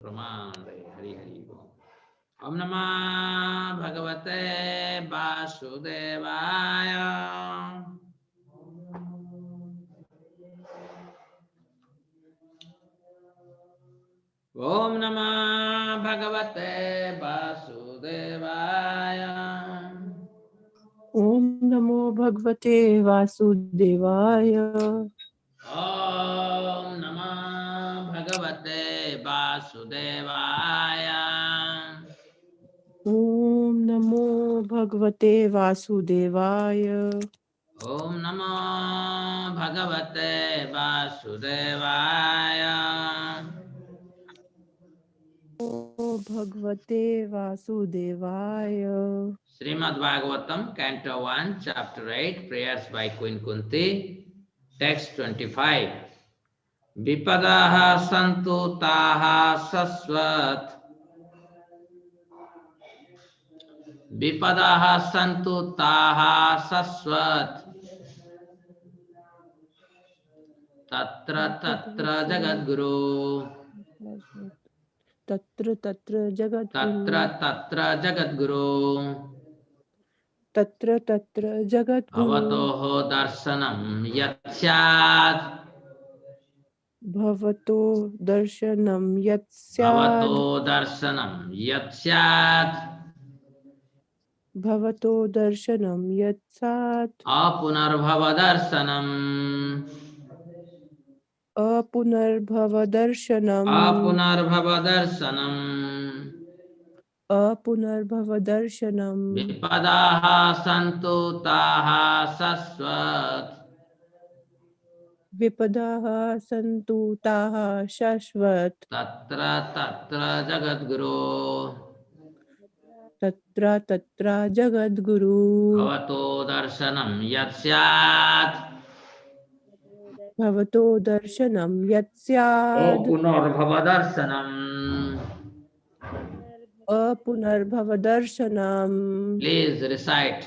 Pramande, Hari Hari Bol. Om Namah Bhagavate Vasudevaya. Om Namah Bhagavate Vasudevaya. Om Namo Bhagavate Vasudevaya. Om Namah Bhagavate Vasudevaya. Om Namo Bhagavate Vasudevaya. Om Namah Bhagavate Vasudevaya. Om Bhagavate Vasudevaya. Srimad Bhagavatam, Canto 1, Chapter 8, Prayers by Queen Kunti, Text 25. Vipadaha santu taha sasvat. Vipadaha santu taha sasvat. Tatra tatra jagadguru. Tatra Tatra Jagadguru. Tatra tatra jagadguru. Tatra Tatra Jagadguru. Bhavatoho darsanam yat syat. Bhavato darshanam yat syat. Bhavato darsanam yat syat. Bhavato darshanam yat syat. Apunarbhava darsanam. Apunarbhava darshanam. Apunarbhava darsanam. Apunarbhava darshanam. Vipadaha santu taha sasvat. Vipadaha santu taha shashvat. Tatra tatra jagadguru. Tatra Tatra Jagadguru. Bhavato darshanam yat syat. Bhavato darshanam yat syad. Apunarbhava darsanam. Apunarbhava darshanam. Please recite.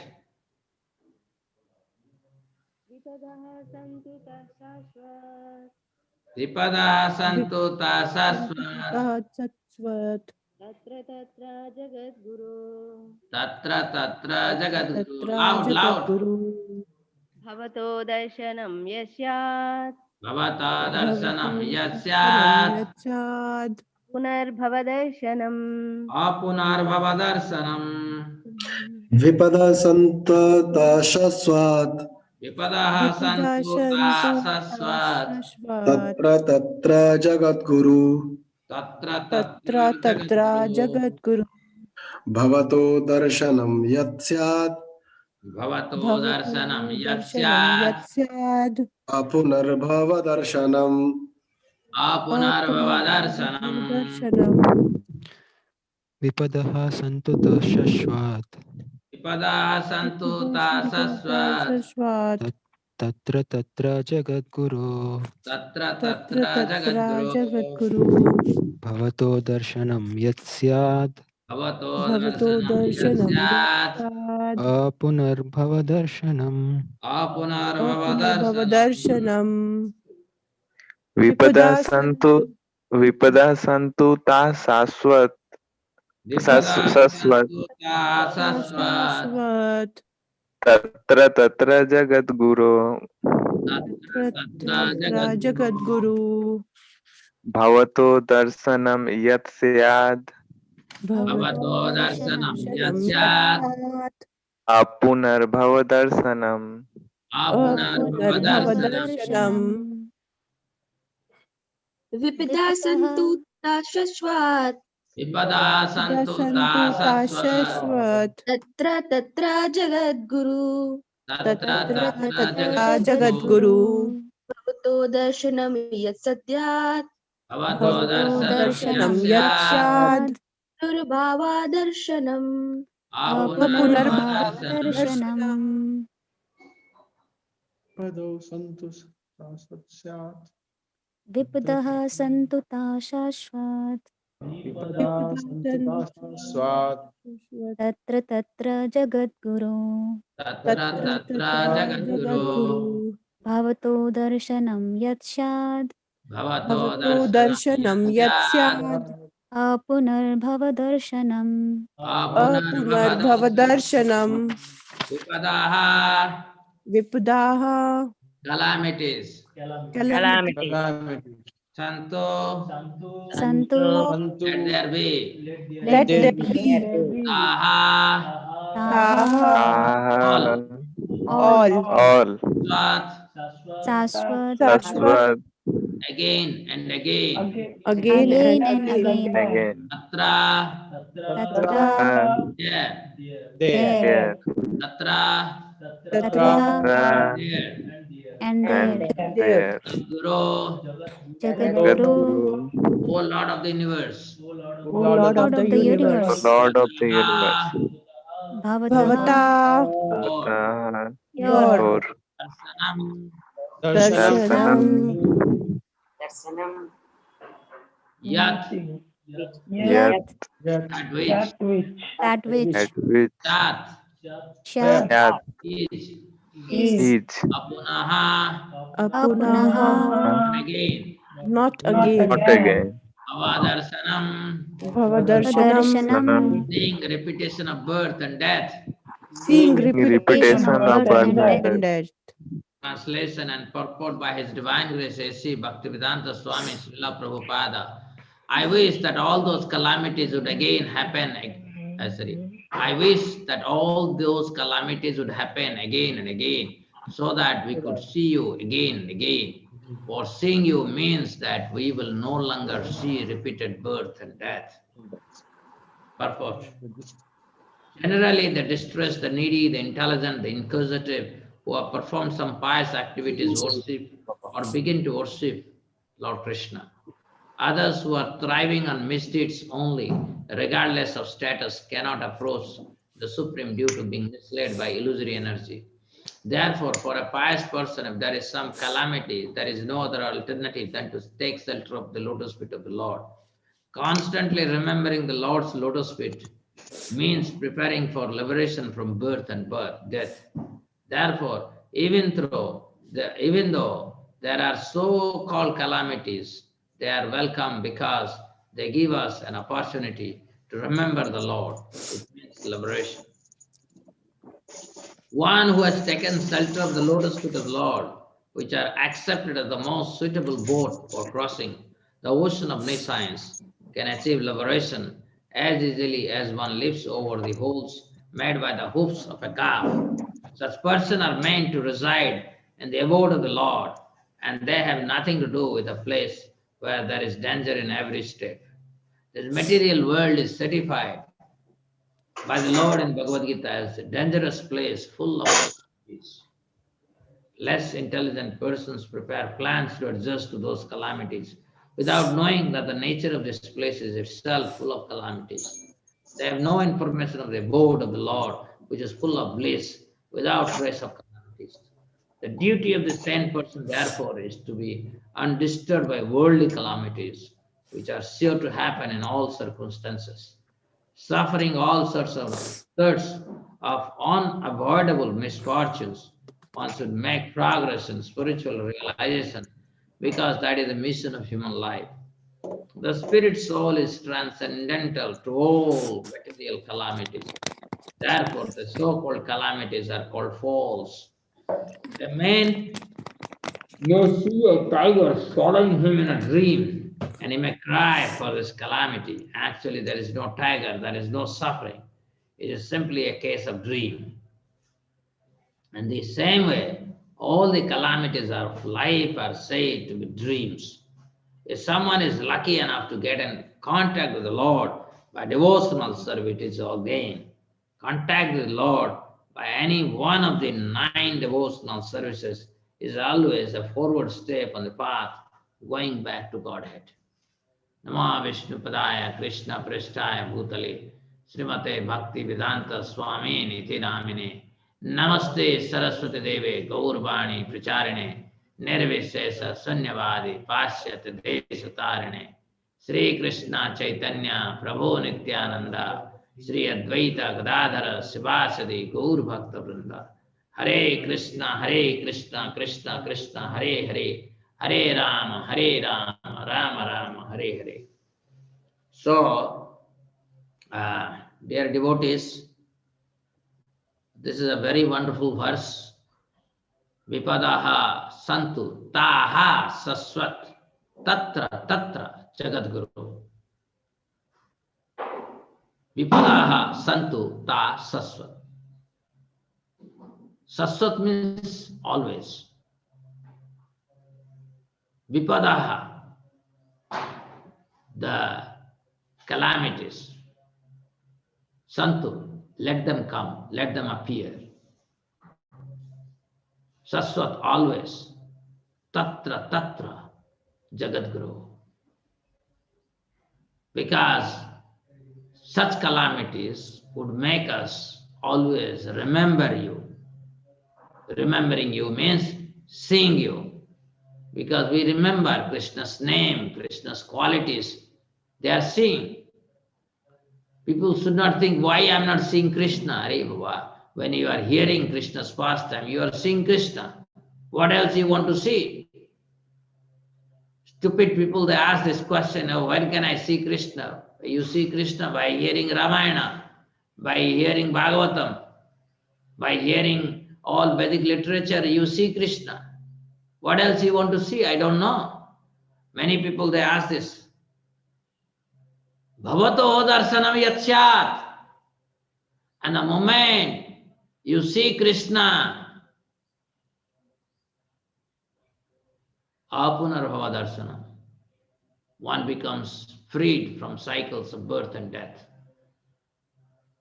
Vipadah santu tasasvat. Vipadah santu tasasvat. Sasvat. Tatra tatra jagadguru. Tatra tatra jagadguru. Tatra Loud, loud. Jagadguru. Bhavato darshanam yasyat. Bhavata darshanam yat Darshanam syat. yat syad. Punarbhava darshanam. Apunarbhava darsanam. Vipada santa tasasvat. Vipadaha santu tasasvat. Shashvat. Tatra jagadguru. Tatra Tatra tatra Tatra jagadguru. Jagadguru. Bhavato darshanam yat syat. Bhavato darshanam yat darshanam yat syat. syad. Apunarbhava darshanam. Apunarbhava darsanam. Darshanam. Vipadah santu shashvat. Vipadaha santu tasasvat. Sasvat. Tatra tatra jagadguru. Tatra Tatra tatra Tatra jagadguru. Jagadguru. Bhavato darshanam yat syad. Bhavato Bhavato darshanam yat darshanam syat. yat. Apunarbhava darshanam. Apunarbhava Apunarbhava darshanam. darshanam. विपदा संतु ता शाश्वत Vipadaha शाश्वत santu tasasvat. Sasvat. तत्र तत्र जगद्गुरो Tatra Tatra tatra Tatra jagadguru. Jagadguru. भवतो दर्शनं यत् स्याद् Bhavato Bhavato darshanam yat darshanam yat syat. syat. अपुनर्भवदर्शनम् Apunarbhava Apunarbhava darshanam. darshanam. Vipadah santu tasasvat. Vipadaha santu Dasantu tasasvat. tashashvat. Tatra tatra jagadguru. Tatra Tatra tatra Tatra jagadguru. Jagadguru. Bhavato darshanam yat sadyat. Bhavato Bhavato darshanam yat darshanam yat syat. syad. Purbhava darshanam. Apunarbhava Apunarbhava darshanam. darshanam. Pado santus tasat. Vipadah santu shashvat. Vipada santu tasat. Tatra tatra jagadguru. Tatra Tatra tatra Tatra jagadguru. Jagadguru. Bhavato darshanam yat syad. Bhavato Bhavato darshanam yat darshanam yat syat. syad. अपुनर्भवदर्शनम् अपुनर्भवदर्शनम् Vipadah, विपदाः calamities. calamity calamities. Santu, सन्तु Santu, let there be. let there be. be Taha, ताः all. all all Svat, शाश्वत sasvat sasvat again and again. again again and and again again Tatra, तत्र there. there there there Tatra, tatra तत्र ra there. and and there there there Guru, Jagadguru Jagadguru, O Lord of the universe. O Lord Lord of of the the the universe. universe Lord of the universe, Ah, भवतः Bhavata Lord. Bhavato, your your Darsanam, darshanam darsanam, Yat, yat yat, at which. that which at which Shat, shat yat is. is is Apunaha, apunaha apunaha again. not again not again, Avadarsanam, Bhavadarsanam darshanam sanam, seeing repetition of birth and death. seeing repetition repetition of repetition of of birth birth and birth death and and death. death. Translation and purport by His Divine Grace A.C. Bhaktivedanta Swami Srila Prabhupada. I wish that all those calamities would again happen. I wish that all those calamities would happen again and again, so that we could see you again and again. For seeing you means that we will no longer see repeated birth and death. Purport. Generally, the distressed, the needy, the intelligent, the inquisitive, who have performed some pious activities, worship or begin to worship Lord Krishna. Others who are thriving on misdeeds only, regardless of status, cannot approach the Supreme due to being misled by illusory energy. Therefore, for a pious person, if there is some calamity, there is no other alternative than to take shelter of the lotus feet of the Lord. Constantly remembering the Lord's lotus feet means preparing for liberation from birth and death. Therefore, even though there are so-called calamities, they are welcome because they give us an opportunity to remember the Lord, which means liberation. One who has taken shelter of the lotus feet of the Lord, which are accepted as the most suitable boat for crossing the ocean of nescience, can achieve liberation as easily as one leaps over the holes made by the hoofs of a calf. Such persons are meant to reside in the abode of the Lord, and they have nothing to do with a place where there is danger in every step. This material world is certified by the Lord in Bhagavad Gita as a dangerous place full of calamities. Less intelligent persons prepare plans to adjust to those calamities without knowing that the nature of this place is itself full of calamities. They have no information of the abode of the Lord, which is full of bliss, without trace of calamities. The duty of the sane person, therefore, is to be undisturbed by worldly calamities, which are sure to happen in all circumstances. Suffering all sorts of unavoidable misfortunes, one should make progress in spiritual realization because that is the mission of human life. The spirit soul is transcendental to all material calamities. Therefore, the so-called calamities are called false. The man may see a tiger following him in a dream, and he may cry for this calamity. Actually, there is no tiger, there is no suffering. It is simply a case of dream. In the same way, all the calamities of life are said to be dreams. If someone is lucky enough to get in contact with the Lord by devotional service, it is all gain. Contact with the Lord by any one of the 9 devotional services is always a forward step on the path going back to Godhead. Nama Vishnu Padaya Krishna Prasthaya Bhutale Srimate Bhakti Vedanta Swami Niti Namine Namaste Saraswati Deve Gaurvani Pracharine Nirvishesa Sunyavadi Pashyat Deshatarine Sri Krishna Chaitanya Prabhu Nityananda Sri Advaita Gadadhara Sivasadi Gaur Bhakta Vrinda Hare Krishna Krishna Krishna Hare Hare Hare Rama Rama Rama Hare Hare. So, dear devotees, this is a very wonderful verse. Vipadaha santu taha sasvat tatra tatra jagadguru. Vipadaha santu ta sasvat. Sasvat means always. Vipadaha, the calamities. Santu, let them come, let them appear. Sasvat, always. Tatra, tatra, Jagadguru. Because such calamities would make us always remember you. Remembering you means seeing you. Because we remember Krishna's name, Krishna's qualities. They are seeing. People should not think, why I am not seeing Krishna? When you are hearing Krishna's pastime, you are seeing Krishna. What else you want to see? Stupid people, they ask this question, oh, when can I see Krishna? You see Krishna by hearing Ramayana, by hearing Bhagavatam, by hearing all Vedic literature, you see Krishna. What else you want to see? I don't know. Many people, they ask this. Bhavato darsanam syat. And the moment you see Krishna, apunarbhava darsanam, one becomes freed from cycles of birth and death.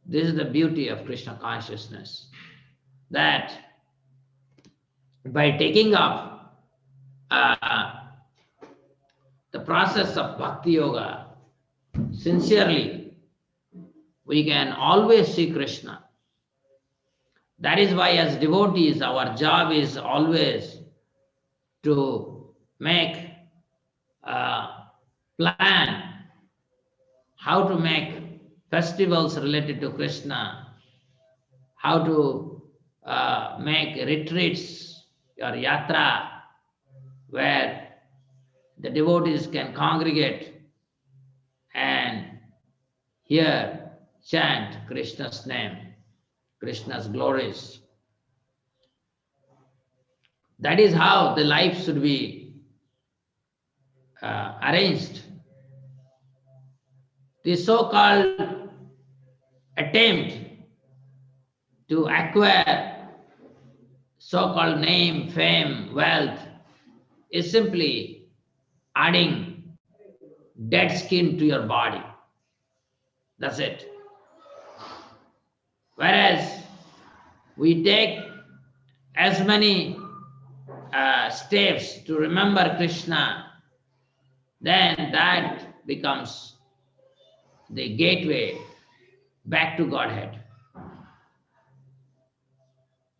This is the beauty of Krishna consciousness, that by taking up the process of bhakti yoga sincerely, we can always see Krishna. That is why as devotees, our job is always to make a plan how to make festivals related to Krishna, how to make retreats or yatra where the devotees can congregate and hear, chant Krishna's name, Krishna's glories. That is how the life should be arranged. The so-called attempt to acquire so-called name, fame, wealth is simply adding dead skin to your body. That's it. Whereas we take as many steps to remember Krishna, then that becomes the gateway back to Godhead.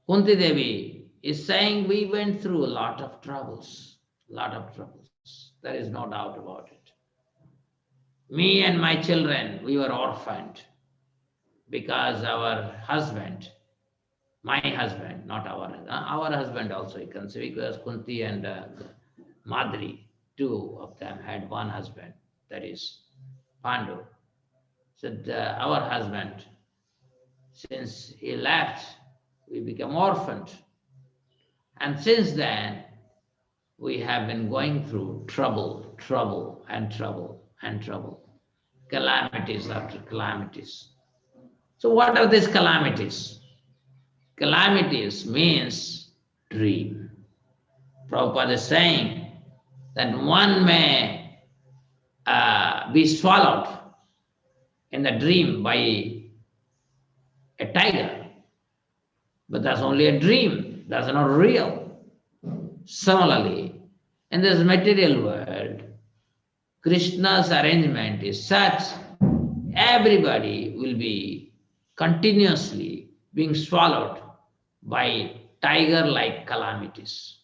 Kunti Devi is saying we went through a lot of troubles, There is no doubt about it. Me and my children, we were orphaned because our husband, my husband, not our husband also, you can say, because Kunti and Madri, two of them had one husband, that is Pandu. So our husband, since he left, we became orphaned. And since then, we have been going through trouble, calamities after calamities. So what are these calamities? Calamities means dream. Prabhupada is saying that one may be swallowed in the dream by a tiger, but that's only a dream, that's not real. Similarly, in this material world, Krishna's arrangement is such, everybody will be continuously being swallowed by tiger-like calamities.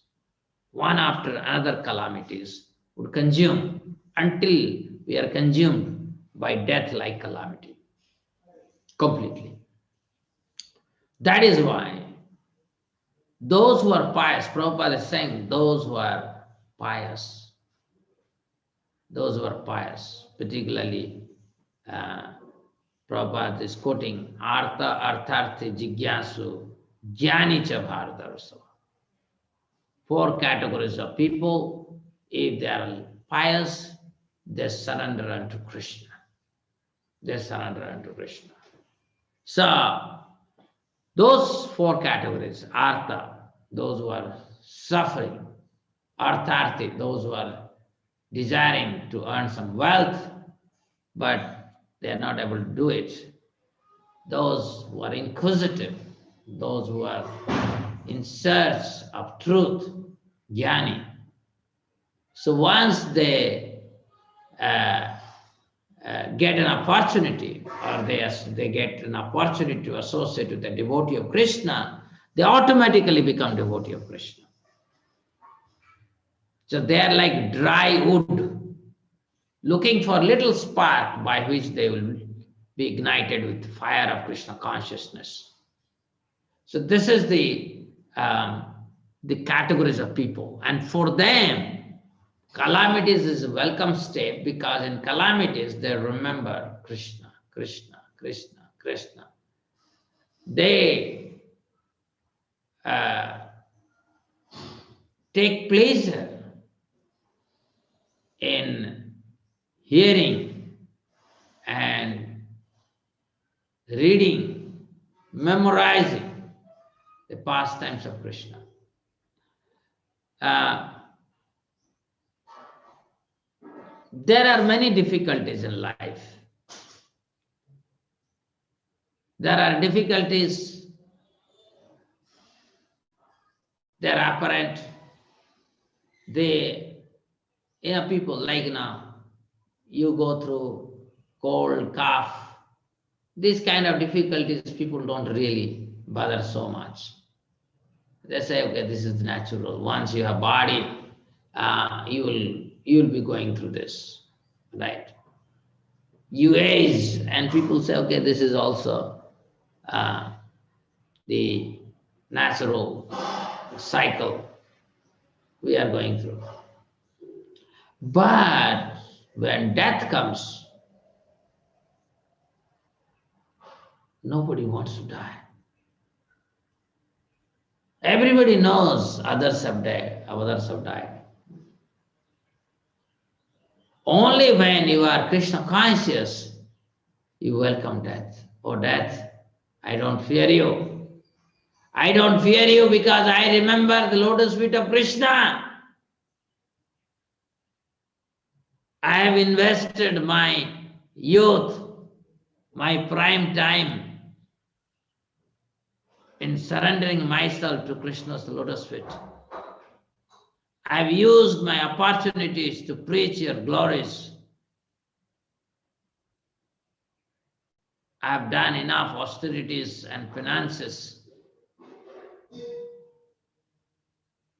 One after another calamities would consume until we are consumed by death-like calamity completely. That is why those who are pious, Prabhupada is saying, those who are pious, particularly Prabhupada is quoting Artha Artharthi Jigyasu Jnani Cha Bharatarsava. 4 categories of people. If they are pious, they surrender unto Krishna. They surrender unto Krishna. So, those 4 categories, Artha, those who are suffering, Artharthi, those who are desiring to earn some wealth, but they are not able to do it. Those who are inquisitive, those who are in search of truth, jnani. So once they get an opportunity, or they get an opportunity to associate with a devotee of Krishna, they automatically become devotee of Krishna. So they are like dry wood, looking for a little spark by which they will be ignited with the fire of Krishna consciousness. So this is the categories of people. And for them, calamities is a welcome state, because in calamities they remember Krishna, Krishna, Krishna, Krishna. They take pleasure in hearing and reading, memorizing the pastimes of Krishna. There are many difficulties in life. There are difficulties, they are apparent. People like now, you go through cold, cough. These kind of difficulties people don't really bother so much. They say, okay, this is natural. Once you have body, you will be going through this, right? You age, and people say, okay, this is also the natural cycle we are going through. But when death comes, nobody wants to die. Everybody knows others have died, others have died. Only when you are Krishna conscious, you welcome death. Oh death, I don't fear you. I don't fear you because I remember the lotus feet of Krishna. I have invested my youth, my prime time in surrendering myself to Krishna's lotus feet. I have used my opportunities to preach your glories. I have done enough austerities and penances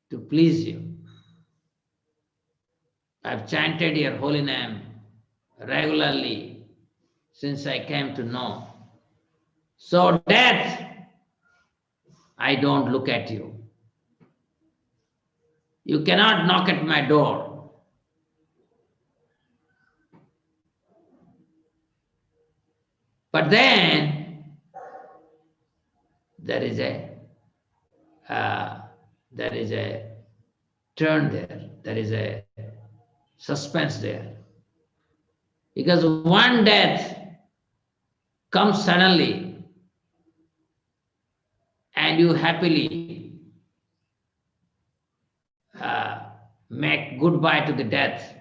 to please you. I have chanted your holy name regularly since I came to know. So death, I don't look at you. You cannot knock at my door. But then there is a turn there. There is a suspense there. Because one death comes suddenly and you happily make goodbye to the death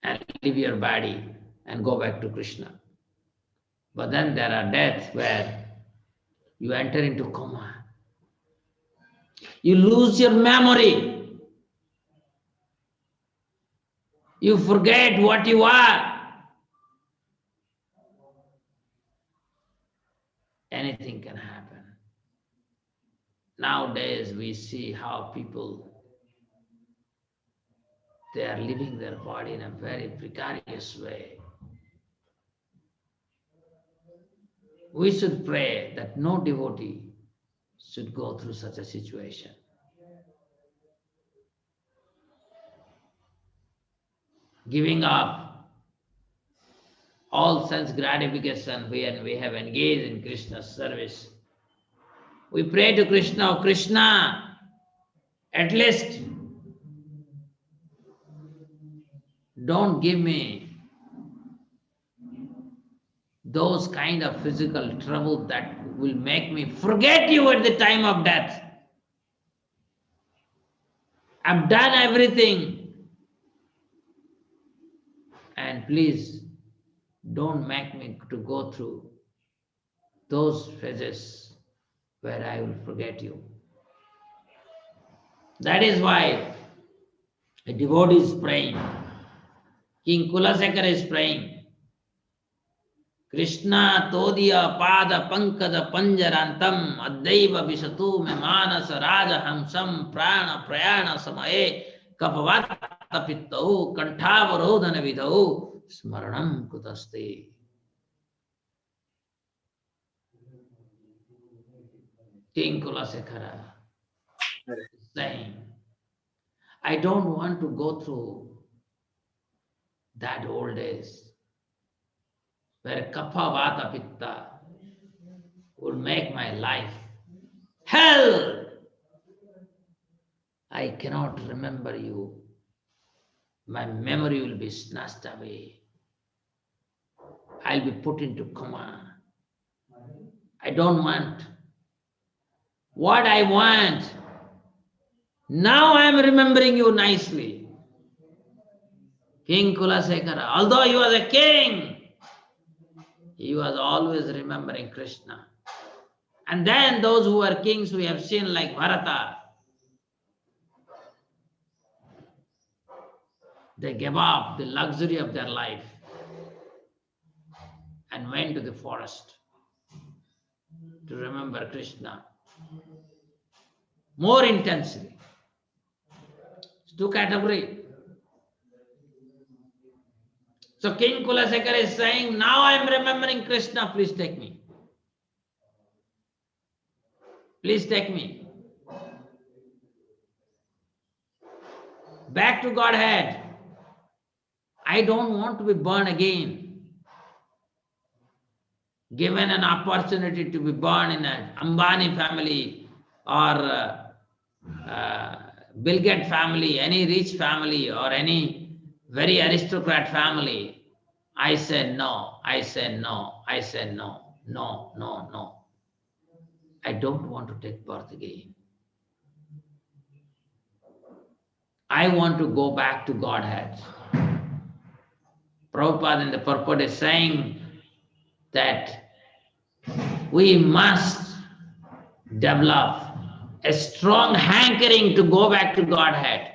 and leave your body and go back to Krishna. But then there are deaths where you enter into coma. You lose your memory. You forget what you are. Anything can happen. Nowadays we see how people, they are living their body in a very precarious way. We should pray that no devotee should go through such a situation. Giving up all sense gratification when we have engaged in Krishna's service. We pray to Krishna, "Oh Krishna, at least don't give me those kind of physical trouble that will make me forget you at the time of death. I've done everything, and please don't make me to go through those phases where I will forget you." That is why a devotee is praying. King Kulasekara is praying. Krishna todiya pada pankada panjarantam addaiva visatu me manasa raja hamsam prana prayana samaye kapavata pittau kantavarodhana vidau smaranam kutaste. King Kulasekara is saying, I don't want to go through that old days where kapha vata pitta would make my life hell. I cannot remember you. My memory will be snatched away. I'll be put into coma. I don't want. What I want, now I am remembering you nicely. King Kulasekara, although he was a king, he was always remembering Krishna. And then those who were kings we have seen like Bharata, they gave up the luxury of their life and went to the forest to remember Krishna more intensely. It's two categories. So King Kulasekara is saying, now I am remembering Krishna, please take me. Please take me back to Godhead. I don't want to be born again. Given an opportunity to be born in an Ambani family or Bill Gates family, any rich family or any very aristocrat family, I say no, I say no, I say no, no, no, no. I don't want to take birth again. I want to go back to Godhead. Prabhupada in the purport is saying that we must develop a strong hankering to go back to Godhead,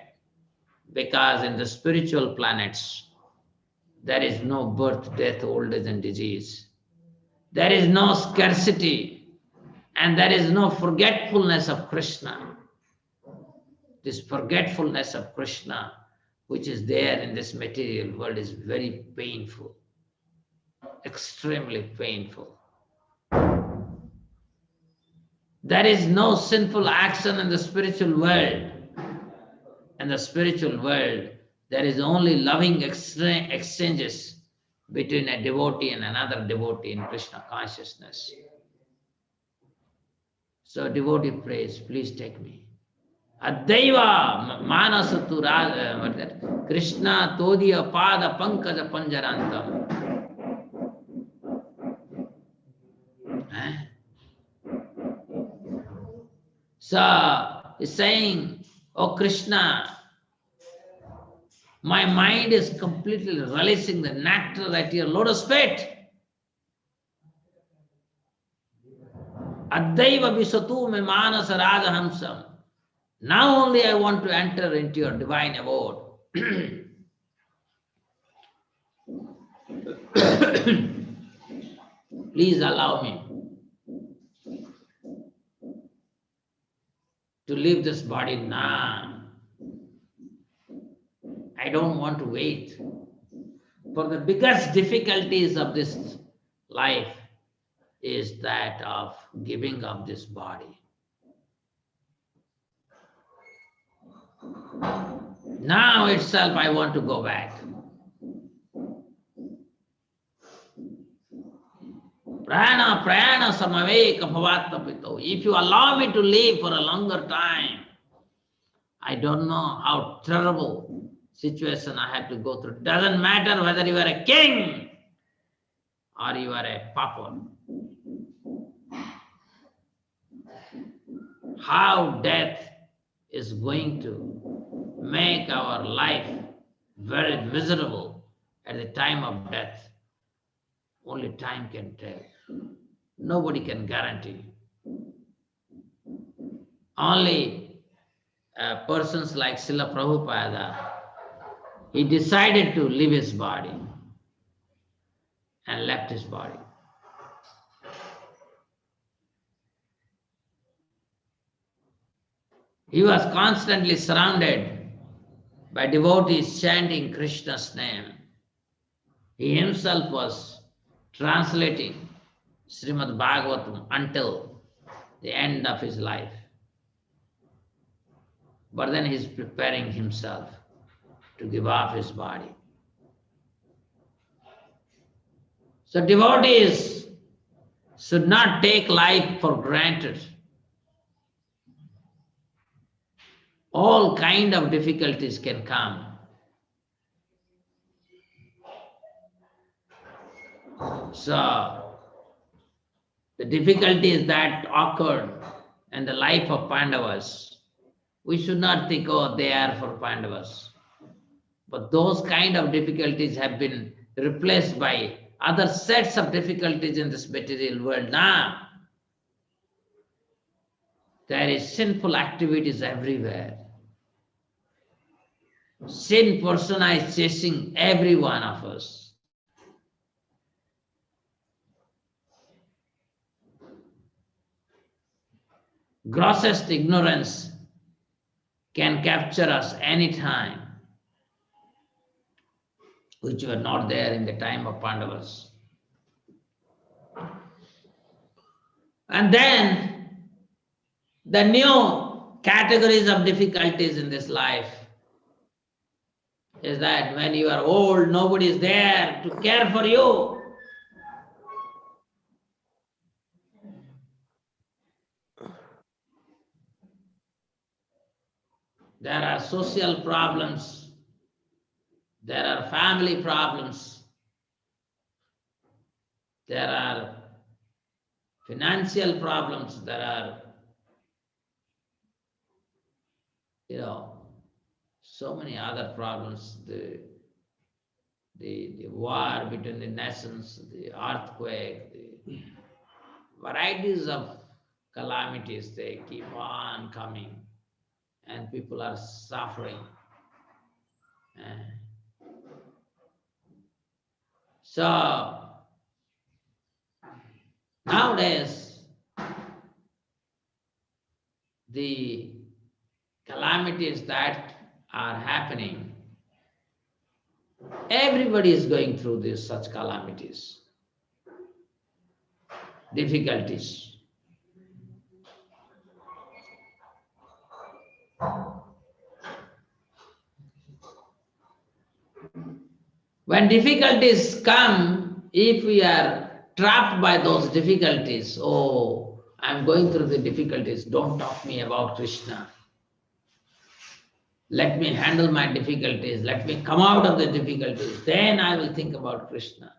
because in the spiritual planets, there is no birth, death, old age, and disease. There is no scarcity, and there is no forgetfulness of Krishna. This forgetfulness of Krishna, which is there in this material world, is very painful, extremely painful. There is no sinful action in the spiritual world. In the spiritual world, there is only loving exchanges between a devotee and another devotee in Krishna consciousness. So devotee prays, please take me. Addaiva manasatu Krishna todiya pada pankaja panjarantam. So he's saying, oh Krishna, my mind is completely relishing the nectar at your lotus feet. Addaiva visatu me manasa rajahamsam. Now only I want to enter into your divine abode. Please allow me to leave this body now. I don't want to wait. For the biggest difficulties of this life is that of giving up this body. Now itself I want to go back. Prana prana samaveka bhavatapito. If you allow me to live for a longer time, I don't know how terrible situation I have to go through. Doesn't matter whether you are a king or you are a pauper. How death is going to make our life very miserable at the time of death, only time can tell. Nobody can guarantee. Only persons like Srila Prabhupada, he decided to leave his body and left his body. He was constantly surrounded by devotees chanting Krishna's name. He himself was translating Srimad Bhagavatam until the end of his life. But then he's preparing himself to give up his body. So devotees should not take life for granted. All kind of difficulties can come. So the difficulties that occurred in the life of Pandavas, we should not think, oh, they are for Pandavas. But those kind of difficulties have been replaced by other sets of difficulties in this material world now. There is sinful activities everywhere. Sin persona is chasing every one of us. Grossest ignorance can capture us anytime, which were not there in the time of Pandavas. And then the new categories of difficulties in this life is that when you are old, nobody is there to care for you. There are social problems. There are family problems. There are financial problems. There are, so many other problems. The war between the nations, the earthquake, the varieties of calamities, they keep on coming and people are suffering. So nowadays, the calamities that are happening, everybody is going through such calamities, difficulties. When difficulties come, if we are trapped by those difficulties, oh, I'm going through the difficulties, don't talk to me about Krishna. Let me handle my difficulties, let me come out of the difficulties, then I will think about Krishna.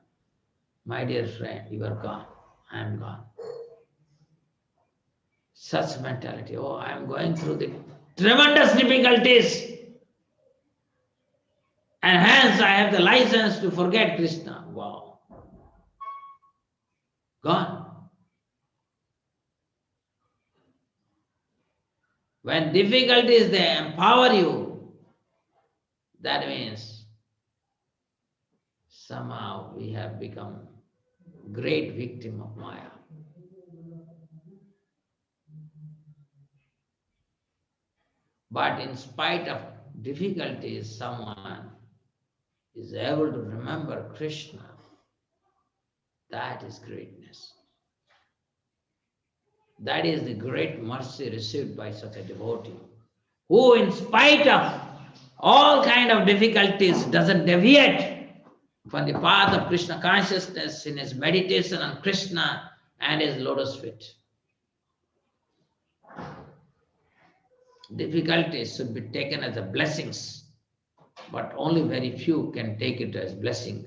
My dear friend, you are gone, I am gone. Such mentality, oh, I am going through the tremendous difficulties, and hence I have the license to forget Krishna. Wow. Gone. When difficulties, they empower you, that means somehow we have become great victim of Maya. But in spite of difficulties, someone is able to remember Krishna. That is greatness. That is the great mercy received by such a devotee, who in spite of all kind of difficulties doesn't deviate from the path of Krishna consciousness in his meditation on Krishna and his lotus feet. Difficulties should be taken as a blessings, but only very few can take it as blessing.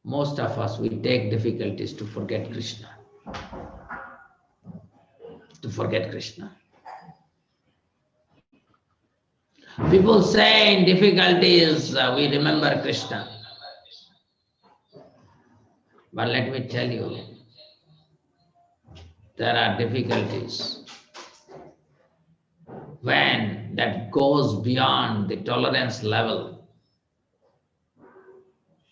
Most of us, we take difficulties to forget Krishna. To forget Krishna. People say in difficulties, we remember Krishna. But let me tell you, there are difficulties when that goes beyond the tolerance level.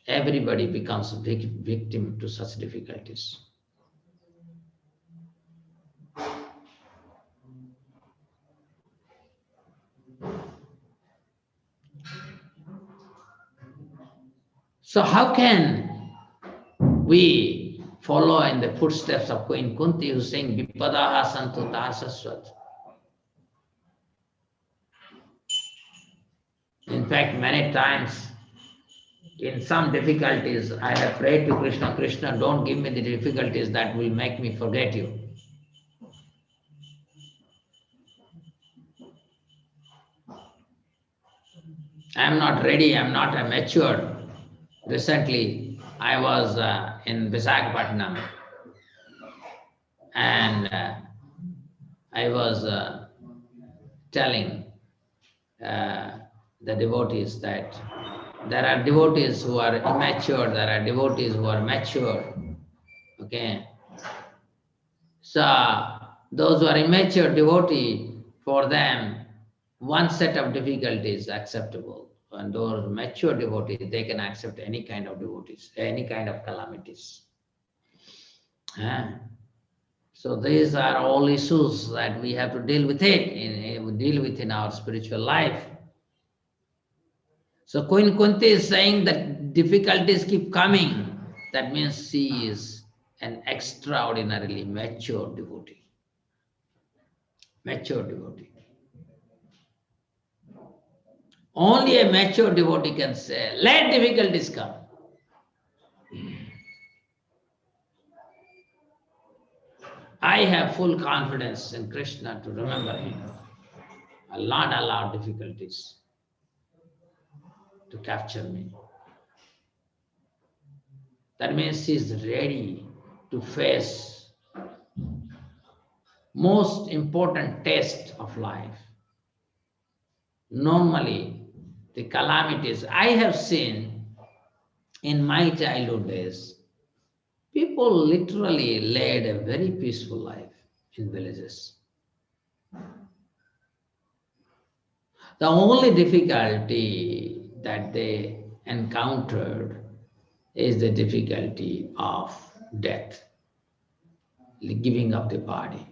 Everybody becomes a victim to such difficulties. So how can we follow in the footsteps of Queen Kunti, who's saying Vipadah santu sasvat? In fact, many times in some difficulties, I have prayed to Krishna, Krishna, don't give me the difficulties that will make me forget you. I am not ready, I am not matured. Recently, I was in Visakhapatnam and I was telling the devotees that there are devotees who are immature, there are devotees who are mature. Okay. So those who are immature devotee, for them, one set of difficulties is acceptable. And those mature devotees, they can accept any kind of devotees, any kind of calamities. So these are all issues that we have to deal with deal with in our spiritual life. So Queen Kunti is saying that difficulties keep coming. That means she is an extraordinarily mature devotee. Mature devotee. Only a mature devotee can say, let difficulties come. I have full confidence in Krishna to remember him. I'll not allow difficulties to capture me. That means he is ready to face most important test of life. Normally, the calamities I have seen in my childhood days, people literally led a very peaceful life in villages. The only difficulty that they encountered is the difficulty of death, giving up the body.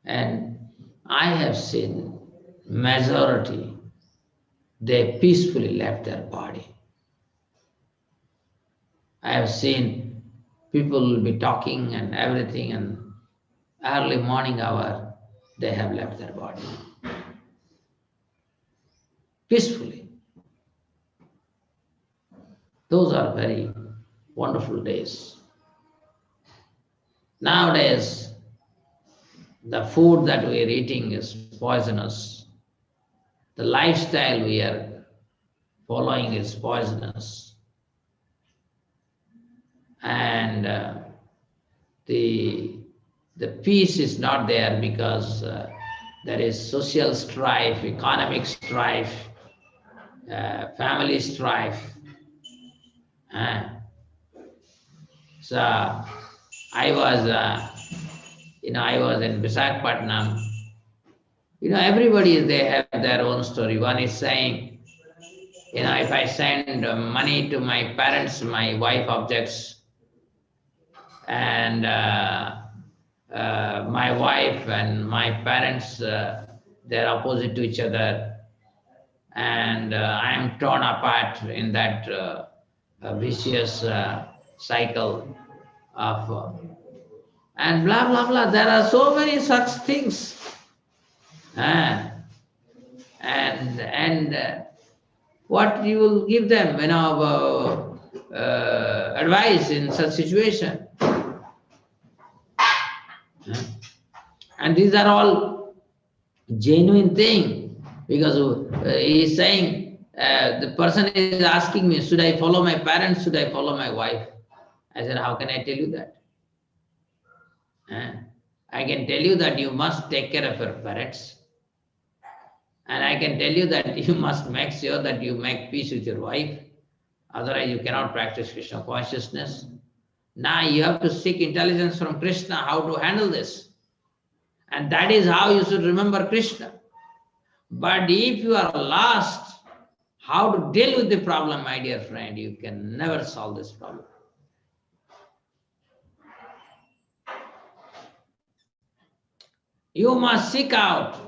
And I have seen majority, they peacefully left their body. I have seen people will be talking and everything, and early morning hour, they have left their body. Peacefully. Those are very wonderful days. Nowadays, the food that we are eating is poisonous. The lifestyle we are following is poisonous. And the peace is not there because there is social strife, economic strife, family strife. So I was in Visakhapatnam. Everybody, they have their own story. One is saying, if I send money to my parents, my wife objects, and my wife and my parents, they're opposite to each other, and I am torn apart in that vicious cycle of and blah blah blah. There are so many such things, and What you will give them, advice in such situation? And these are all genuine thing, because he is saying, the person is asking me, should I follow my parents, should I follow my wife? I said, how can I tell you that? I can tell you that you must take care of your parents. And I can tell you that you must make sure that you make peace with your wife. Otherwise, you cannot practice Krishna consciousness. Now you have to seek intelligence from Krishna how to handle this. And that is how you should remember Krishna. But if you are lost, how to deal with the problem, my dear friend, you can never solve this problem. You must seek out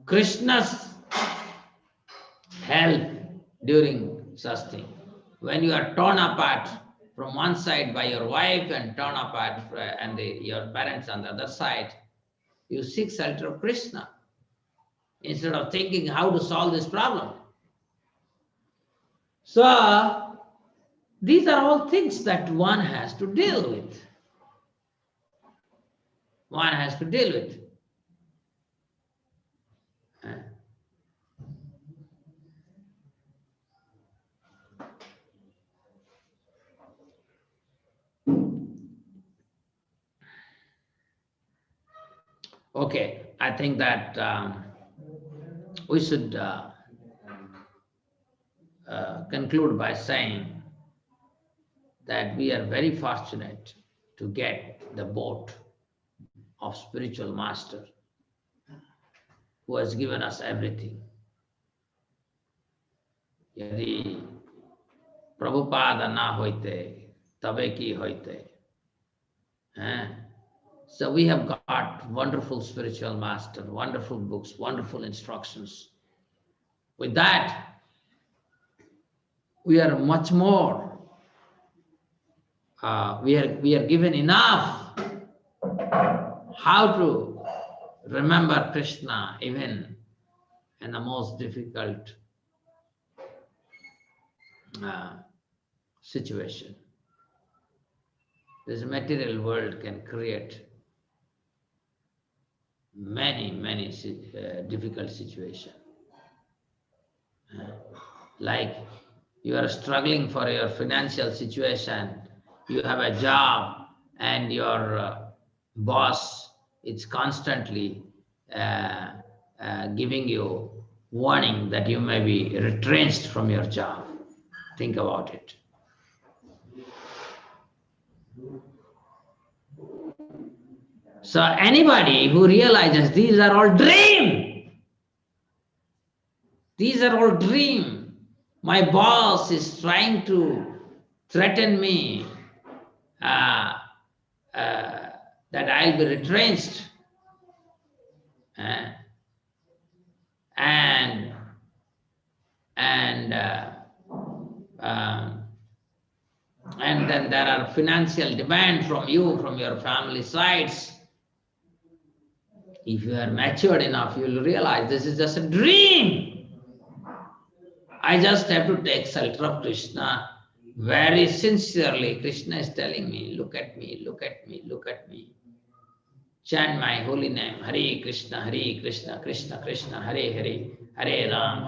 Krishna's help during such thing. When you are torn apart from one side by your wife and torn apart and your parents on the other side, you seek shelter of Krishna instead of thinking how to solve this problem. So these are all things that one has to deal with. One has to deal with. Okay, I think that we should conclude by saying that we are very fortunate to get the boat of spiritual master who has given us everything. Yadi Prabhupada na hoite, tabe ki hoite. So we have got wonderful spiritual master, wonderful books, wonderful instructions. With that, we are much more, we are given enough how to remember Krishna even in the most difficult situation. This material world can create many difficult situations. Like you are struggling for your financial situation, you have a job and your boss is constantly giving you warning that you may be retrenched from your job. Think about it. So anybody who realizes these are all dream, these are all dream. My boss is trying to threaten me that I'll be retrenched. And then there are financial demand from you, from your family sides. If you are matured enough, you will realize this is just a dream. I just have to take shelter of Krishna very sincerely. Krishna is telling me, look at me, look at me, look at me. Chant my holy name, Hare Krishna, Krishna Krishna, Hare Hare, Hare Ram,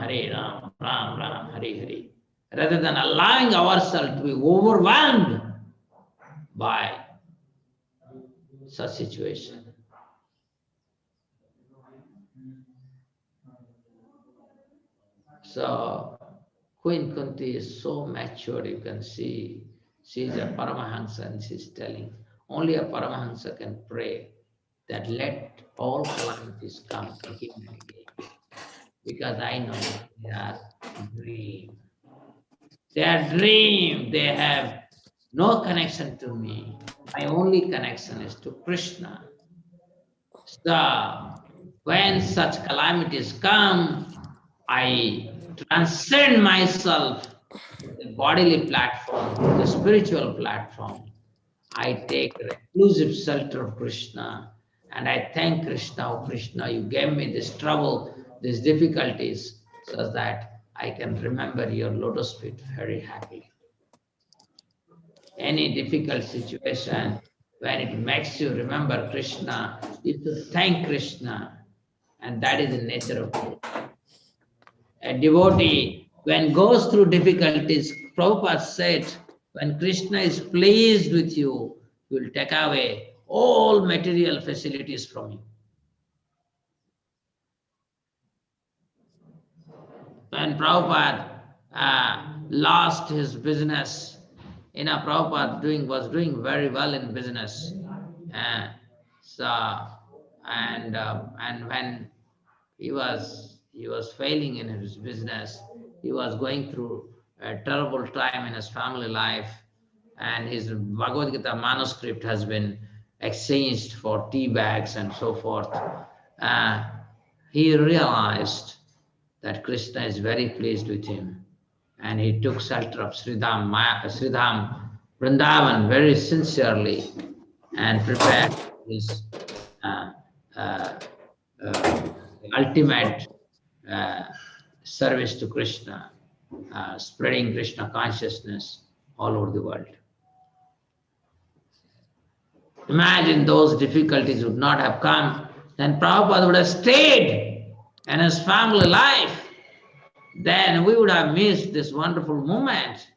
Ram Ram, Hare Hare. Rather than allowing ourselves to be overwhelmed by such situation. So Queen Kunti is so mature, you can see. She is a Paramahansa and she is telling, only a Paramahansa can pray that let all calamities come again and again. Because I know they are dream. They are dream. They have no connection to me. My only connection is to Krishna. So when such calamities come, I transcend myself to the bodily platform, to the spiritual platform. I take reclusive shelter of Krishna and I thank Krishna, oh Krishna, you gave me this trouble, these difficulties. so that I can remember your lotus feet very happily. Any difficult situation, when it makes you remember Krishna, you should thank Krishna, and that is the nature of devotee. A devotee, when goes through difficulties, Prabhupada said, when Krishna is pleased with you, he will take away all material facilities from you. When Prabhupada lost his business, Prabhupada was doing very well in business. And when he was failing in his business, he was going through a terrible time in his family life, and his Bhagavad Gita manuscript has been exchanged for tea bags and so forth. He realized that Krishna is very pleased with him, and he took shelter of Sridham Vrindavan very sincerely and prepared his ultimate service to Krishna, spreading Krishna consciousness all over the world. Imagine those difficulties would not have come, then Prabhupada would have stayed in his family life. Then we would have missed this wonderful moment.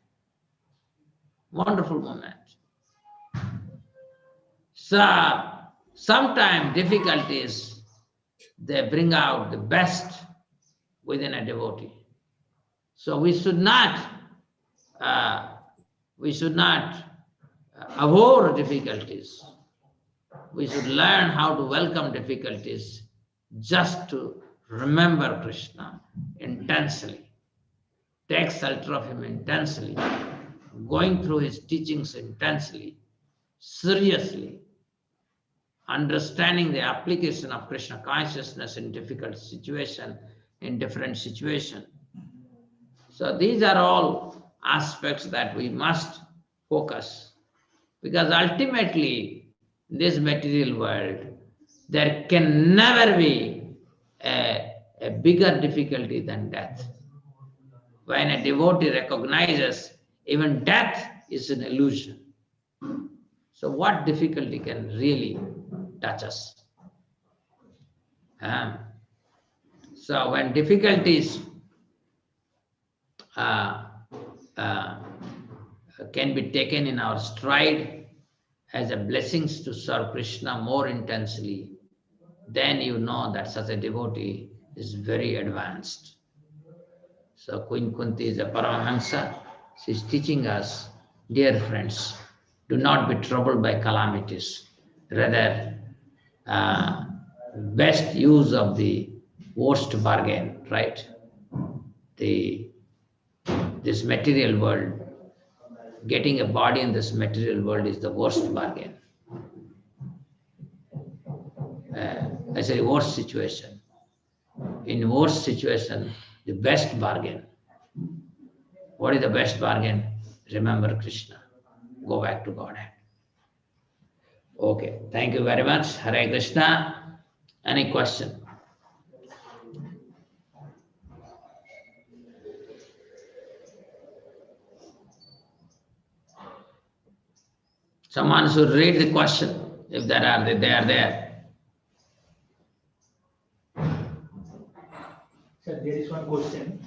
Wonderful moment. So, sometimes difficulties, they bring out the best within a devotee. So we should not avoid difficulties. We should learn how to welcome difficulties, just to remember Krishna intensely, take shelter of him intensely, going through his teachings intensely, seriously, understanding the application of Krishna consciousness in difficult situation, in different situation. So these are all aspects that we must focus, because ultimately in this material world there can never be a bigger difficulty than death. When a devotee recognizes even death is an illusion, so what difficulty can really touch us? So when difficulties can be taken in our stride as a blessings to serve Krishna more intensely, then you know that such a devotee is very advanced. So Queen Kunti is a Paramahamsa. She is teaching us, dear friends, do not be troubled by calamities. Rather, best use of the worst bargain, right? This material world, getting a body in this material world is the worst bargain. I say worst situation. In worst situation, the best bargain. What is the best bargain? Remember Krishna. Go back to Godhead. Okay, thank you very much. Hare Krishna. Any question? Someone should read the question if they are there. Sir, there is one question.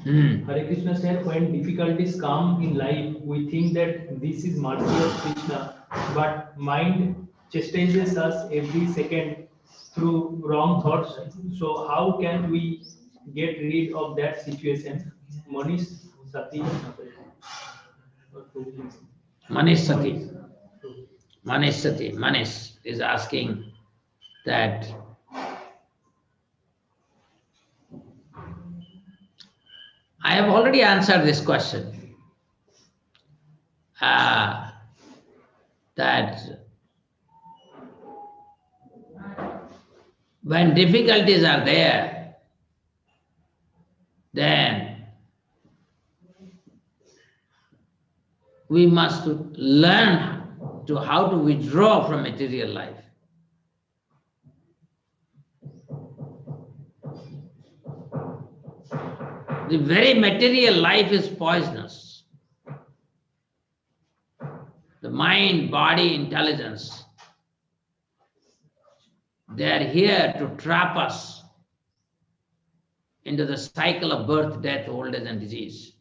Hare Krishna said, when difficulties come in life, we think that this is mercy of Krishna, but mind chastises us every second through wrong thoughts. So how can we get rid of that situation? Manish Sati. Manish is asking that I have already answered this question. That when difficulties are there, then we must learn how to withdraw from material life. The very material life is poisonous. The mind, body, intelligence, they are here to trap us into the cycle of birth, death, old age, and disease.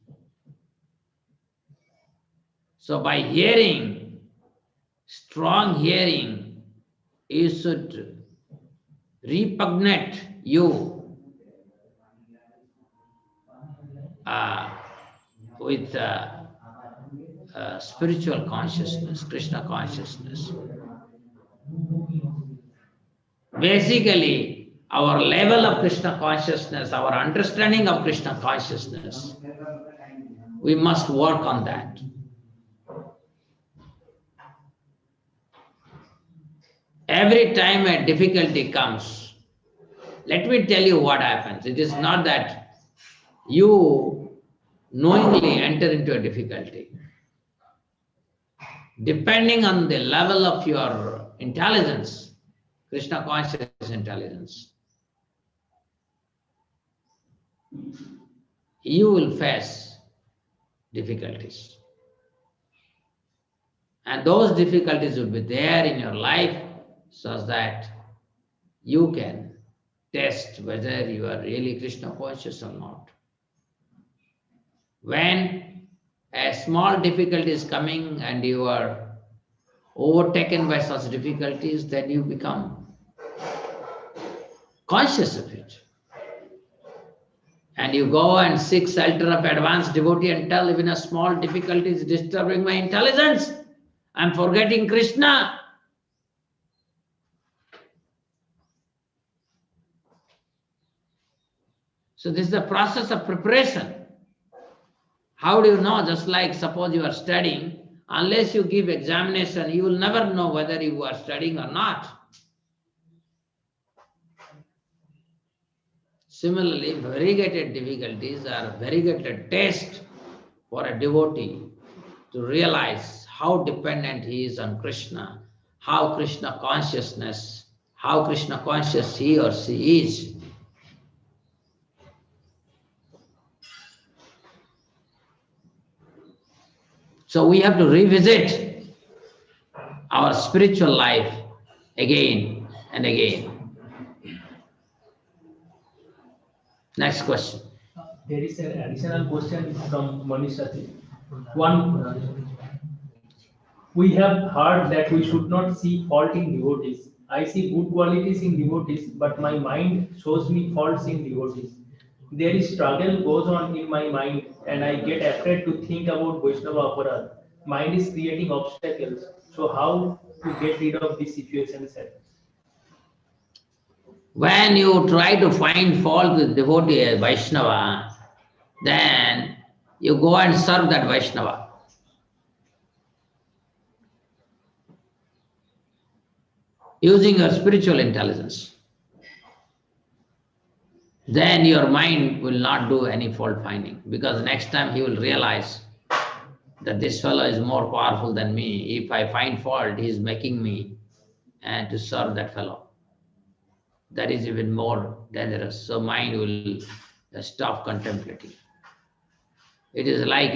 So by hearing, strong hearing, you should repugnate you with spiritual consciousness, Krishna consciousness. Basically, our level of Krishna consciousness, our understanding of Krishna consciousness, we must work on that. Every time a difficulty comes, let me tell you what happens. It is not that you knowingly enter into a difficulty. Depending on the level of your intelligence, Krishna conscious intelligence, you will face difficulties. And those difficulties will be there in your life so that you can test whether you are really Krishna conscious or not. When a small difficulty is coming and you are overtaken by such difficulties, then you become conscious of it. And you go and seek shelter of advanced devotee and tell, even a small difficulty is disturbing my intelligence. I'm forgetting Krishna. So this is the process of preparation. How do you know? Just like suppose you are studying, unless you give examination, you will never know whether you are studying or not. Similarly, variegated difficulties are variegated test for a devotee to realize how dependent he is on Krishna, how Krishna consciousness, how Krishna conscious he or she is. So we have to revisit our spiritual life again and again. Next question. There is an additional question from Manisha. One, we have heard that we should not see fault in devotees. I see good qualities in devotees, but my mind shows me faults in devotees. There is struggle goes on in my mind, and I get afraid to think about Vaishnava Aparad. Mind is creating obstacles. So how to get rid of this situation, sir? When you try to find fault with devotee Vaishnava, then you go and serve that Vaishnava. Using your spiritual intelligence. Then your mind will not do any fault finding, because next time he will realize that this fellow is more powerful than me. If I find fault, he is making me to serve that fellow. That is even more dangerous. So mind will stop contemplating. It is like,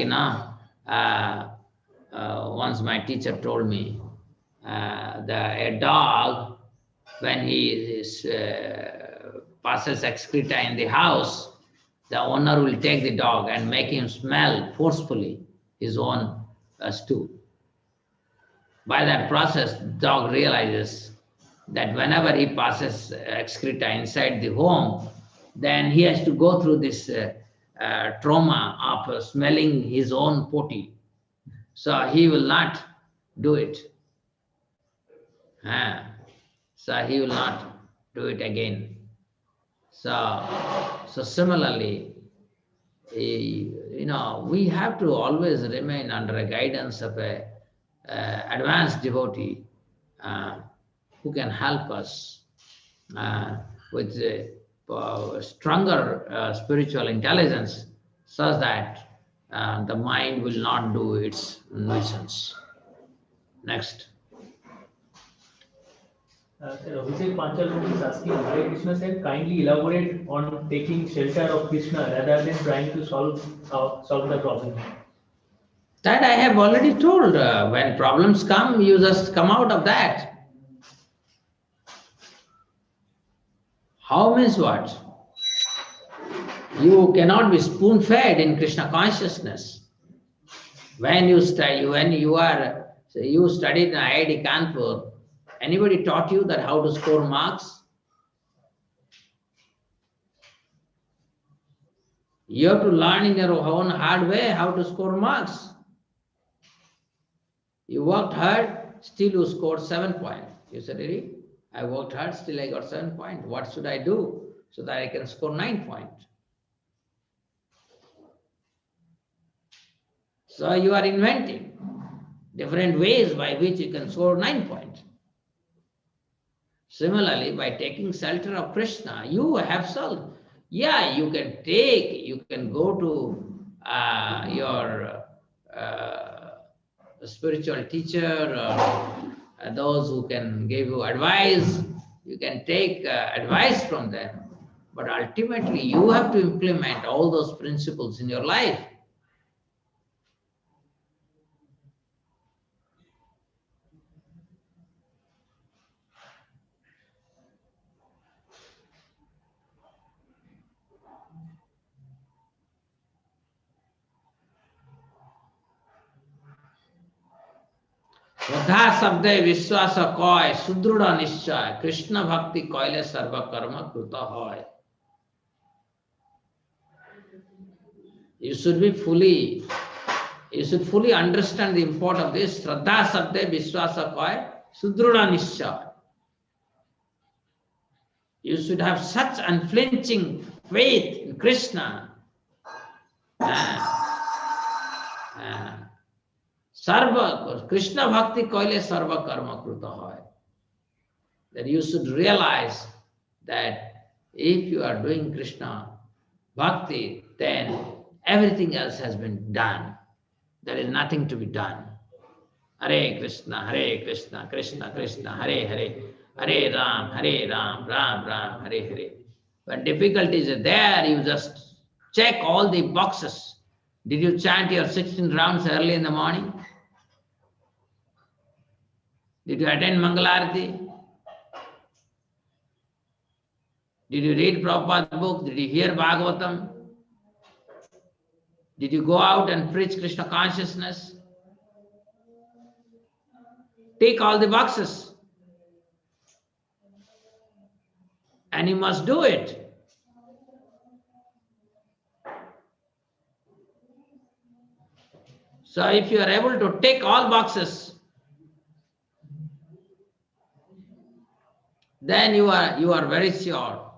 once my teacher told me, a dog, when he passes excreta in the house, the owner will take the dog and make him smell forcefully his own stool. By that process, the dog realizes that whenever he passes excreta inside the home, then he has to go through this trauma of smelling his own potty. So he will not do it. So he will not do it again. So similarly, we have to always remain under a guidance of a advanced devotee who can help us with stronger spiritual intelligence, such that the mind will not do its nuisance. Next. Sir, Abhishek Panchal is asking, Hare Krishna said, kindly elaborate on taking shelter of Krishna rather than trying to solve the problem. That I have already told. When problems come, you just come out of that. How means what? You cannot be spoon-fed in Krishna consciousness. When you study, you studied in IIT Kanpur, anybody taught you that how to score marks? You have to learn in your own hard way how to score marks. You worked hard, still you scored 7 points. You said, really? I worked hard, still I got 7 points. What should I do so that I can score 9 points? So you are inventing different ways by which you can score 9 points. Similarly, by taking shelter of Krishna, you have solved. Yeah, you can go to your spiritual teacher or those who can give you advice. You can take advice from them. But ultimately, you have to implement all those principles in your life. श्रद्धा शब्द विश्वास कय सुदृढ़ निश्चय कृष्ण भक्ति कइले सर्व कर्म कृत होय. You should fully understand the import of this. Shraddha sabde vishwasa kay sudruda nishcha. You should have such unflinching faith in Krishna. Sarva Krishna bhakti koile sarva karma kruta hoy. That you should realize that if you are doing Krishna bhakti, then everything else has been done. There is nothing to be done. Hare Krishna, Krishna Krishna, Hare Hare, Hare Ram, Ram Ram, Hare Hare. When difficulties are there, you just check all the boxes. Did you chant your 16 rounds early in the morning? Did you attend Mangalarati? Did you read Prabhupada's book? Did you hear Bhagavatam? Did you go out and preach Krishna consciousness? Tick all the boxes. And you must do it. So if you are able to tick all boxes, then you are very sure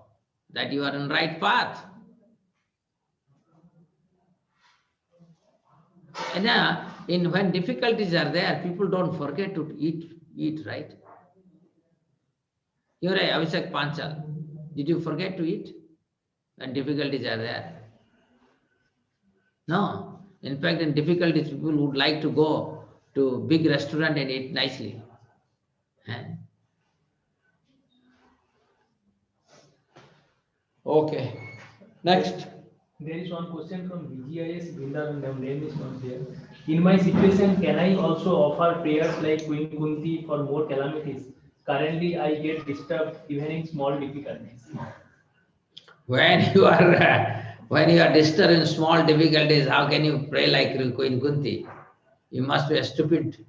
that you are in the right path. And when difficulties are there, people don't forget to eat, right? You're right, Abhishek Panchal. Did you forget to eat when difficulties are there? No. In fact, in difficulties, people would like to go to a big restaurant and eat nicely. Okay. Next. There is one question from VGIS Vrindavan, their name is not there. In my situation, can I also offer prayers like Queen Kunti for more calamities? Currently, I get disturbed even in small difficulties. When you are disturbed in small difficulties, how can you pray like Queen Kunti? You must be a stupid.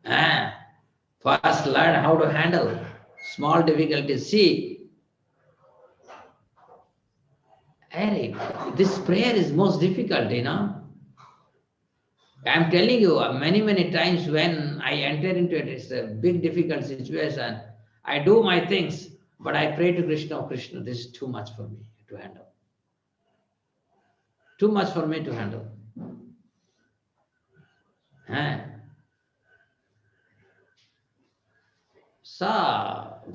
First learn how to handle small difficulties. See, Eric, this prayer is most difficult, I'm telling you, many times when I enter into a big difficult situation, I do my things, but I pray to Krishna, Krishna, this is too much for me to handle. Too much for me to handle. So,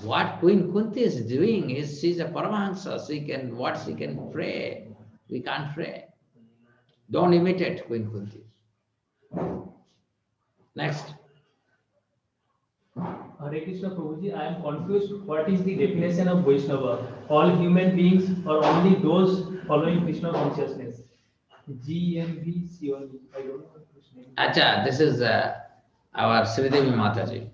what Queen Kunti is doing is, she's a Paramahansa. She can pray. We can't pray. Don't imitate Queen Kunti. Next. Hare Krishna Prabhuji, I am confused. What is the definition of Vaishnava? All human beings or only those following Krishna consciousness? GMV only. I don't know Krishna. Acha, this is our Sridevi Mataji.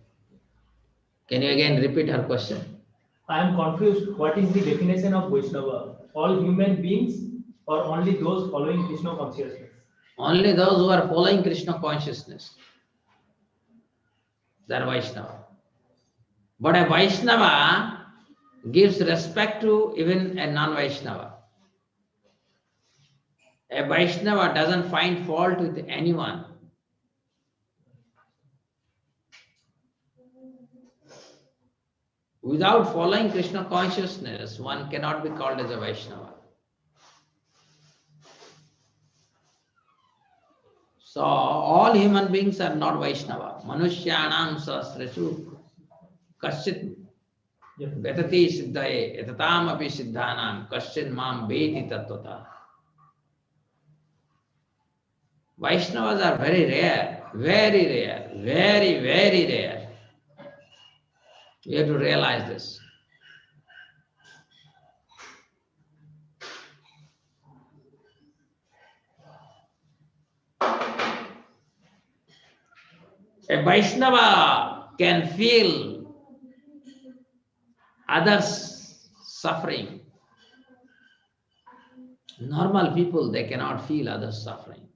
Can you again repeat her question? I am confused. What is the definition of Vaishnava? All human beings or only those following Krishna consciousness? Only those who are following Krishna consciousness, they are Vaishnava. But a Vaishnava gives respect to even a non-Vaishnava. A Vaishnava doesn't find fault with anyone. Without following Krishna consciousness, one cannot be called as a Vaishnava. So all human beings are not Vaishnava. Manushyanam sahasresu kaschit vetati siddhaye etatam api siddhanam kaschit mam veti tattvata. Vaishnavas are very rare, very, very rare. You have to realize this. A Vaishnava can feel others' suffering. Normal people, they cannot feel others' suffering.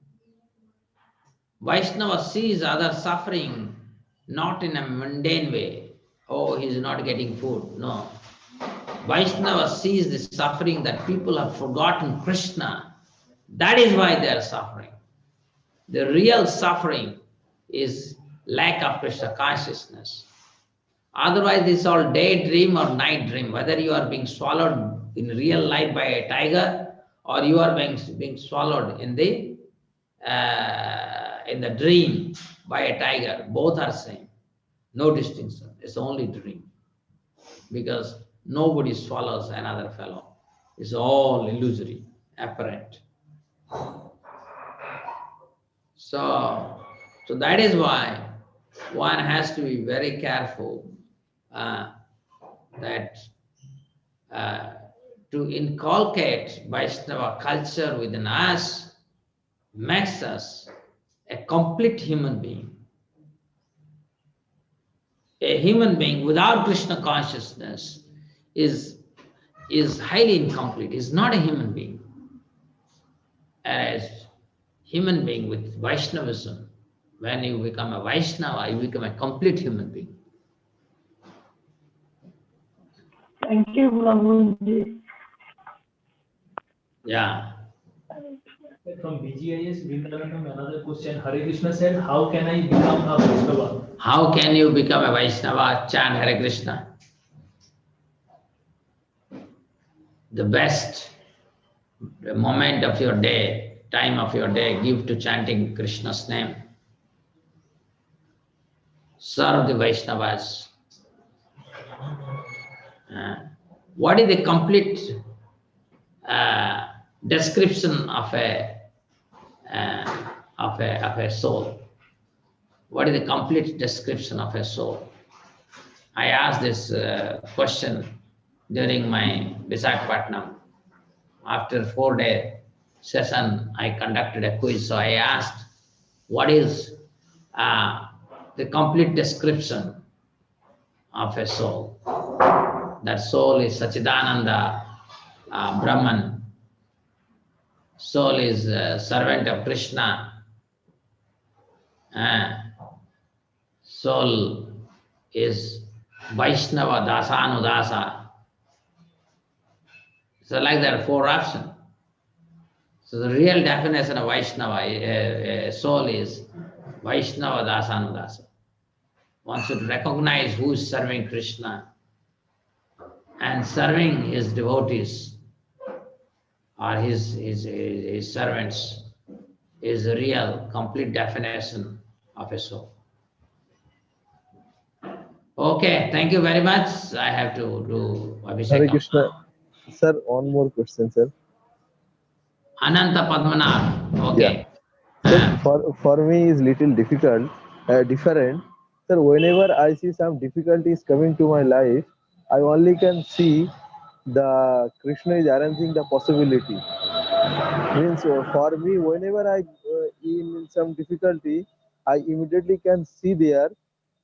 Vaishnava sees others suffering not in a mundane way. Oh, he's not getting food. No. Vaishnava sees the suffering that people have forgotten Krishna. That is why they are suffering. The real suffering is lack of Krishna consciousness. Otherwise, it's all daydream or night dream. Whether you are being swallowed in real life by a tiger or you are being swallowed in the dream by a tiger, both are same. No distinction. It's only dream. Because nobody swallows another fellow. It's all illusory, apparent. So that is why one has to be very careful that to inculcate Vaishnava culture within us makes us a complete human being. A human being without Krishna consciousness is highly incomplete, is not a human being. As human being with Vaishnavism, when you become a Vaishnava, you become a complete human being. Thank you, Prabhuji. Yeah. From BGIS, another question. Hare Krishna said, how can I become a Vaishnava? How can you become a Vaishnava? Chant Hare Krishna. The best moment of your day, time of your day, give to chanting Krishna's name. Serve the Vaishnavas. What is the complete description of a soul? What is the complete description of a soul? I asked this question during my Visakhapatnam. After 4-day session, I conducted a quiz. So I asked, what is the complete description of a soul? That soul is Sachidananda, Brahman. Soul is servant of Krishna. Soul is Vaishnava, Dasanudasa. So like that, 4 options. So the real definition of Vaishnava, a soul is Vaishnava, Dasanudasa. One should recognize who is serving Krishna and serving his devotees or his servants is the real, complete definition of a soul. Okay, thank you very much. I have to do Abhishek. Hare Krishna. Sir, one more question, sir. Ananta Padmanabh. Okay. Yeah. Sir, for me is little difficult, different. Sir, whenever I see some difficulties coming to my life, I only can see the Krishna is arranging the possibility. Means for me, whenever I in some difficulty, I immediately can see there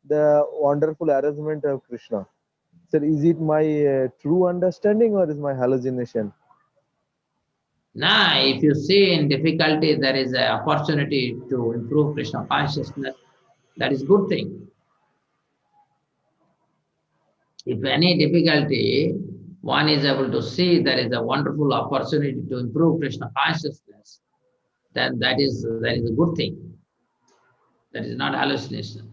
the wonderful arrangement of Krishna. Sir, is it my true understanding or is my hallucination? Now, if you see in difficulty, there is an opportunity to improve Krishna consciousness. That is good thing. If any difficulty, one is able to see there is a wonderful opportunity to improve Krishna consciousness, then that is a good thing. That is not hallucination.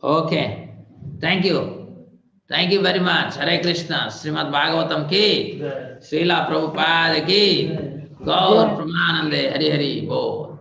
Okay. Thank you. Thank you very much. Hare Krishna. Srimad Bhagavatam ki. Srila Prabhupada ki. Gaur Pramanande. Hari Hari. Bo.